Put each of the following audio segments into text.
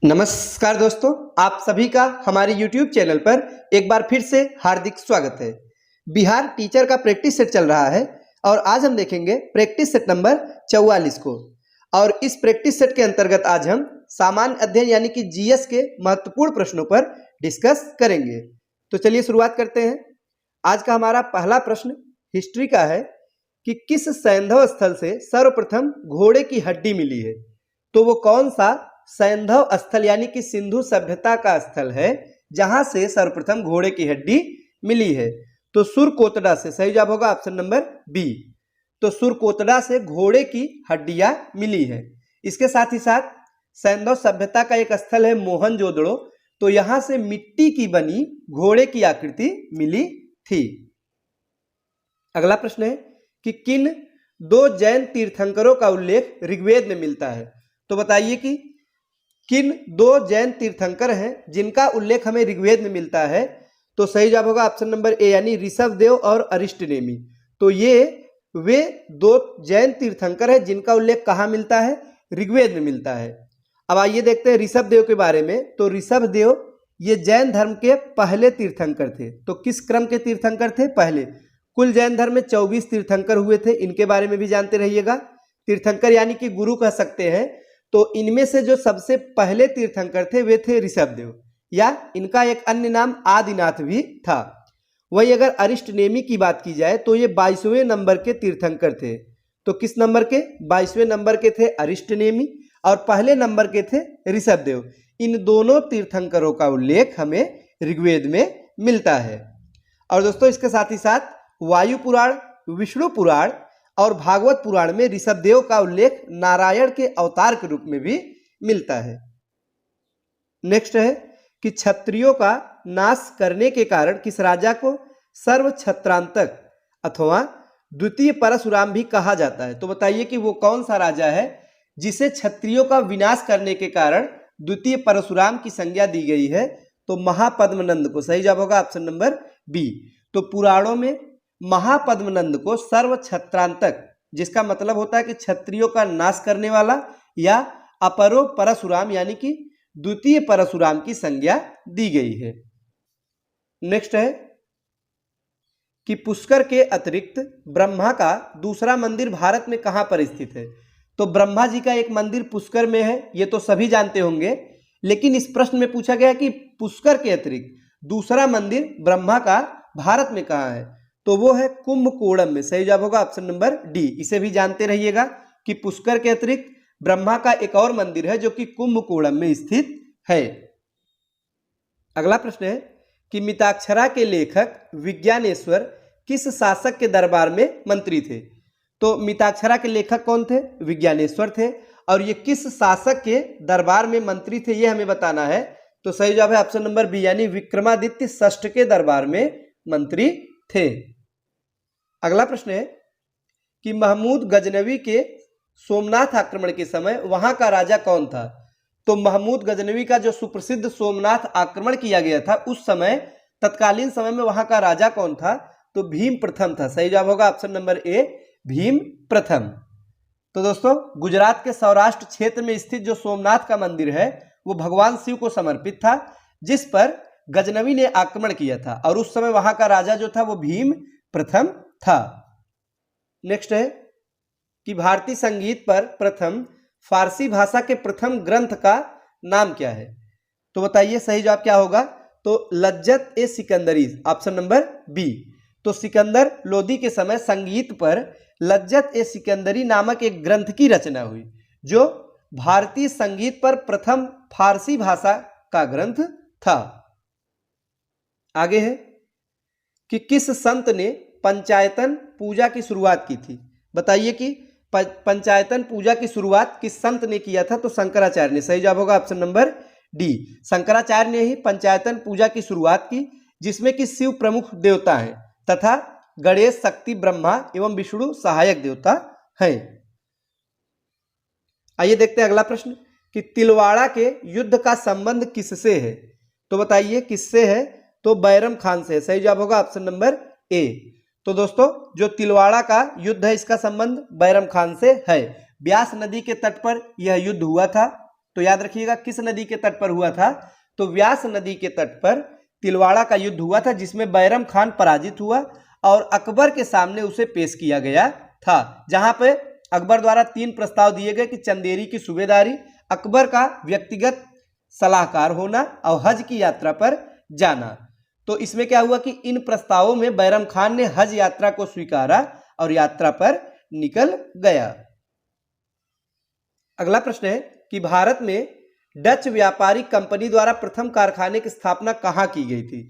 नमस्कार दोस्तों, आप सभी का हमारे YouTube चैनल पर एक बार फिर से हार्दिक स्वागत है। बिहार टीचर का प्रैक्टिस सेट चल रहा है और आज हम देखेंगे प्रैक्टिस सेट नंबर 44 को। और इस प्रैक्टिस सेट के अंतर्गत आज हम सामान्य अध्ययन यानी कि जीएस के महत्वपूर्ण प्रश्नों पर डिस्कस करेंगे। तो चलिए शुरुआत करते हैं। आज का हमारा पहला प्रश्न हिस्ट्री का है कि किस सैंधव स्थल से सर्वप्रथम घोड़े की हड्डी मिली है। तो वो कौन सा सैंधव स्थल यानी कि सिंधु सभ्यता का स्थल है जहां से सर्वप्रथम घोड़े की हड्डी मिली है। तो सुरकोतड़ा से सही जवाब होगा ऑप्शन नंबर बी। तो सुरकोतड़ा से घोड़े की हड्डियां मिली है। इसके साथ ही साथ सैंधव सभ्यता का एक स्थल है मोहनजोदड़ो, तो यहां से मिट्टी की बनी घोड़े की आकृति मिली थी। अगला प्रश्न है कि किन दो जैन तीर्थंकरों का उल्लेख ऋग्वेद में मिलता है। तो बताइए कि किन दो जैन तीर्थंकर हैं जिनका उल्लेख हमें ऋग्वेद में मिलता है। तो सही जवाब होगा ऑप्शन नंबर ए यानी ऋषभदेव और अरिष्टनेमि। तो ये वे दो जैन तीर्थंकर हैं जिनका उल्लेख कहाँ मिलता है, ऋग्वेद में मिलता है। अब आइए देखते हैं ऋषभदेव के बारे में। तो ऋषभदेव ये जैन धर्म के पहले तीर्थंकर थे। तो किस क्रम के तीर्थंकर थे, पहले। कुल जैन धर्म में 24 तीर्थंकर हुए थे, इनके बारे में भी जानते रहिएगा। तीर्थंकर यानी कि गुरु कह सकते हैं। तो इनमें से जो सबसे पहले तीर्थंकर थे वे थे ऋषभदेव, या इनका एक अन्य नाम आदिनाथ भी था। वही अगर अरिष्टनेमि की बात की जाए तो ये 22वें नंबर के तीर्थंकर थे। तो किस नंबर के, 22वें नंबर के थे अरिष्टनेमि और पहले नंबर के थे ऋषभदेव। इन दोनों तीर्थंकरों का उल्लेख हमें ऋग्वेद में मिलता है। और दोस्तों इसके साथ ही साथ वायु पुराण, विष्णु पुराण और भागवत पुराण में ऋषभदेव का उल्लेख नारायण के अवतार के रूप में भी मिलता है। नेक्स्ट है कि क्षत्रियों का नाश करने के कारण किस राजा को सर्व छत्रांतक अथवा द्वितीय परशुराम भी कहा जाता है। तो बताइए कि वो कौन सा राजा है जिसे क्षत्रियों का विनाश करने के कारण द्वितीय परशुराम की संज्ञा दी गई है। तो महापद्मनंद को सही जवाब होगा ऑप्शन नंबर बी। तो पुराणों में महापद्मनंद को सर्व छत्रांतक, जिसका मतलब होता है कि क्षत्रियों का नाश करने वाला, या अपरो परशुराम यानी कि द्वितीय परशुराम की संज्ञा दी गई है। नेक्स्ट है कि पुष्कर के अतिरिक्त ब्रह्मा का दूसरा मंदिर भारत में कहां पर स्थित है। तो ब्रह्मा जी का एक मंदिर पुष्कर में है, ये तो सभी जानते होंगे। लेकिन इस प्रश्न में पूछा गया कि पुष्कर के अतिरिक्त दूसरा मंदिर ब्रह्मा का भारत में कहां है। तो वो है कुंभकोणम में। सही जवाब होगा ऑप्शन नंबर डी। इसे भी जानते रहिएगा कि पुष्कर के अतिरिक्त ब्रह्मा का एक और मंदिर है जो कि कुंभकोणम में स्थित है। अगला प्रश्न है कि मिताक्षरा के लेखक विज्ञानेश्वर किस शासक के दरबार में मंत्री थे। तो मिताक्षरा के लेखक कौन थे, विज्ञानेश्वर थे। और ये किस शासक के दरबार में मंत्री थे ये हमें बताना है। तो सही जवाब है ऑप्शन नंबर बी यानी विक्रमादित्य षष्ठ के दरबार में मंत्री थे। अगला प्रश्न है कि महमूद गजनवी के सोमनाथ आक्रमण के समय वहां का राजा कौन था। तो महमूद गजनवी का जो सुप्रसिद्ध सोमनाथ आक्रमण किया गया था उस समय तत्कालीन समय में वहां का राजा कौन था। तो भीम प्रथम था। सही जवाब होगा ऑप्शन नंबर ए भीम प्रथम। तो दोस्तों गुजरात के सौराष्ट्र क्षेत्र में स्थित जो सोमनाथ का मंदिर है वो भगवान शिव को समर्पित था, जिस पर गजनवी ने आक्रमण किया था। और उस समय वहां का राजा जो था वो भीम प्रथम था। नेक्स्ट है कि भारतीय संगीत पर प्रथम फारसी भाषा के प्रथम ग्रंथ का नाम क्या है। तो बताइए सही जवाब क्या होगा। तो लज्जत ए सिकंदरी, ऑप्शन नंबर बी। तो सिकंदर लोदी के समय संगीत पर लज्जत ए सिकंदरी नामक एक ग्रंथ की रचना हुई जो भारतीय संगीत पर प्रथम फारसी भाषा का ग्रंथ था। आगे है कि किस संत ने पंचायतन पूजा की शुरुआत की थी। बताइए कि पंचायतन पूजा की शुरुआत किस संत ने किया था। तो शंकराचार्य ने। सही जवाब होगा ऑप्शन नंबर डी। शंकराचार्य ने ही पंचायतन पूजा की शुरुआत की, जिसमें कि शिव प्रमुख देवता हैं तथा गणेश शक्ति ब्रह्मा एवं विष्णु सहायक देवता हैं। आइए देखते हैं अगला प्रश्न कि तिलवाड़ा के युद्ध का संबंध किससे है। तो बताइए किससे है। तो बैरम खान से। सही जवाब होगा ऑप्शन नंबर ए। तो दोस्तों जो तिलवाड़ा का युद्ध है इसका संबंध बैरम खान से है। ब्यास नदी के तट पर यह युद्ध हुआ था। तो याद रखिएगा किस नदी के तट पर हुआ था, तो व्यास नदी के तट पर तिलवाड़ा का युद्ध हुआ था, जिसमें बैरम खान पराजित हुआ और अकबर के सामने उसे पेश किया गया था, जहां पे अकबर द्वारा 3 प्रस्ताव दिए गए कि चंदेरी की सूबेदारी, अकबर का व्यक्तिगत सलाहकार होना और हज की यात्रा पर जाना। तो इसमें क्या हुआ कि इन प्रस्तावों में बैरम खान ने हज यात्रा को स्वीकारा और यात्रा पर निकल गया। अगला प्रश्न है कि भारत में डच व्यापारिक कंपनी द्वारा प्रथम कारखाने की स्थापना कहां की गई थी।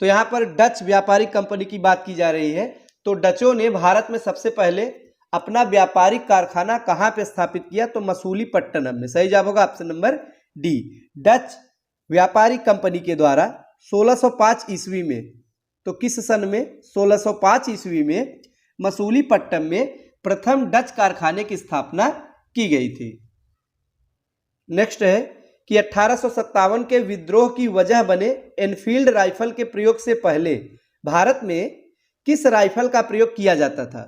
तो यहां पर डच व्यापारिक कंपनी की बात की जा रही है। तो डचों ने भारत में सबसे पहले अपना व्यापारिक कारखाना कहां पे स्थापित किया, तो मसूलीपट्टनम में। सही जवाब होगा ऑप्शन नंबर डी। डच व्यापारिक कंपनी के द्वारा 1605 ईस्वी में, तो किस सन में, 1605 ईस्वी में मसूलीपट्टनम में प्रथम डच कारखाने की स्थापना की गई थी। नेक्स्ट है कि 1857 के विद्रोह की वजह बने एनफील्ड राइफल के प्रयोग से पहले भारत में किस राइफल का प्रयोग किया जाता था।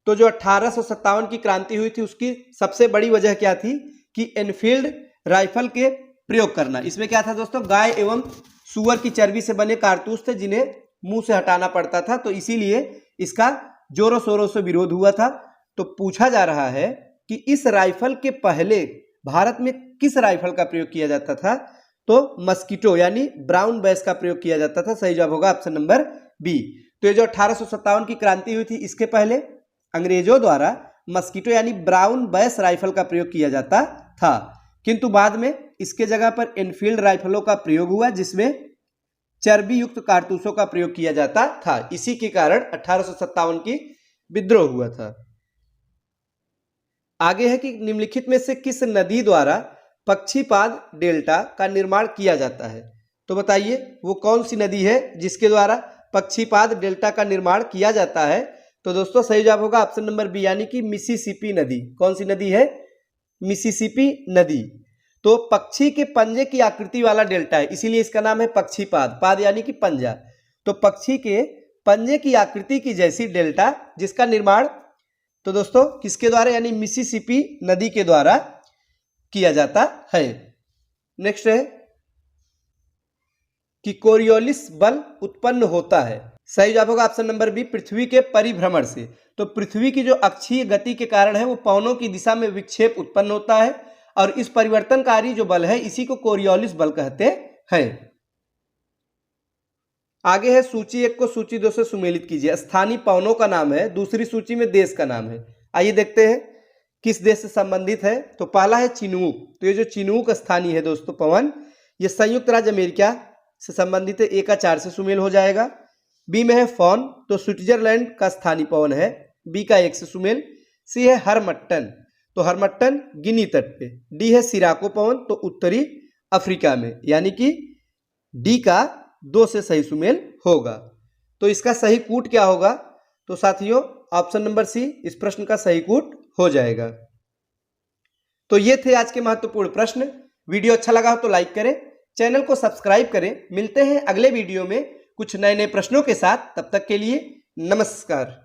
तो जो 1857 की क्रांति हुई थी उसकी सबसे बड़ी वजह क्या थी कि एनफील्ड राइफल के प्रयोग करना। इसमें क्या था दोस्तों, गाय एवं सुअर की चर्बी से बने कारतूस थे जिन्हें मुंह से हटाना पड़ता था, तो इसीलिए इसका जोरों शोरों से विरोध हुआ था। तो पूछा जा रहा है कि इस राइफल के पहले भारत में किस राइफल का प्रयोग किया जाता था, तो मस्कीटो यानी ब्राउन बैस का प्रयोग किया जाता था। सही जवाब होगा ऑप्शन नंबर बी। तो ये जो 1857 की क्रांति हुई थी इसके पहले अंग्रेजों द्वारा मस्कीटो यानी ब्राउन बैस राइफल का प्रयोग किया जाता था, किंतु बाद में इसके जगह पर एनफील्ड राइफलों का प्रयोग हुआ जिसमें चर्बी युक्त कारतूसों का प्रयोग किया जाता था। इसी के कारण 1857 की विद्रोह हुआ था। आगे है कि निम्नलिखित में से किस नदी द्वारा पक्षीपाद डेल्टा का निर्माण किया जाता है। तो बताइए वो कौन सी नदी है जिसके द्वारा पक्षीपाद डेल्टा का निर्माण किया जाता है। तो दोस्तों सही जवाब होगा ऑप्शन नंबर बी यानी कि मिसिसिपी नदी। कौन सी नदी है, मिसिसिपी नदी। तो पक्षी के पंजे की आकृति वाला डेल्टा है, इसीलिए इसका नाम है पक्षीपाद। पाद यानी कि पंजा, तो पक्षी के पंजे की आकृति की जैसी डेल्टा जिसका निर्माण तो दोस्तों किसके द्वारा यानी मिसिसिपी नदी के द्वारा किया जाता है। नेक्स्ट है कि कोरियोलिस बल उत्पन्न होता है। सही जवाब होगा ऑप्शन नंबर बी पृथ्वी के परिभ्रमण से। तो पृथ्वी की जो अक्षीय गति के कारण है वो पवनों की दिशा में विक्षेप उत्पन्न होता है और इस परिवर्तनकारी जो बल है इसी को कोरियोलिस बल कहते हैं। आगे है सूची 1 को सूची 2 से सुमेलित कीजिए। स्थानीय पवनों का नाम है, दूसरी सूची में देश का नाम है। आइए देखते हैं किस देश से संबंधित है। तो पहला है चिनूक। तो ये जो चिनूक स्थानीय है दोस्तों पवन, ये संयुक्त राज्य अमेरिका से संबंधित है, ए का 4 से सुमेल हो जाएगा। बी में है फॉन, तो स्विट्जरलैंड का स्थानीय पवन है, बी का 1 से सुमेल। सी है हरमट्टन, तो हरमट्टन गिनी तट पे। डी है सिराको पवन, तो उत्तरी अफ्रीका में, यानी कि डी का 2 से सही सुमेल होगा। तो इसका सही कूट क्या होगा, तो साथियों ऑप्शन नंबर सी इस प्रश्न का सही कूट हो जाएगा। तो ये थे आज के महत्वपूर्ण प्रश्न। वीडियो अच्छा लगा हो तो लाइक करें, चैनल को सब्सक्राइब करें। मिलते हैं अगले वीडियो में कुछ नए नए प्रश्नों के साथ। तब तक के लिए नमस्कार।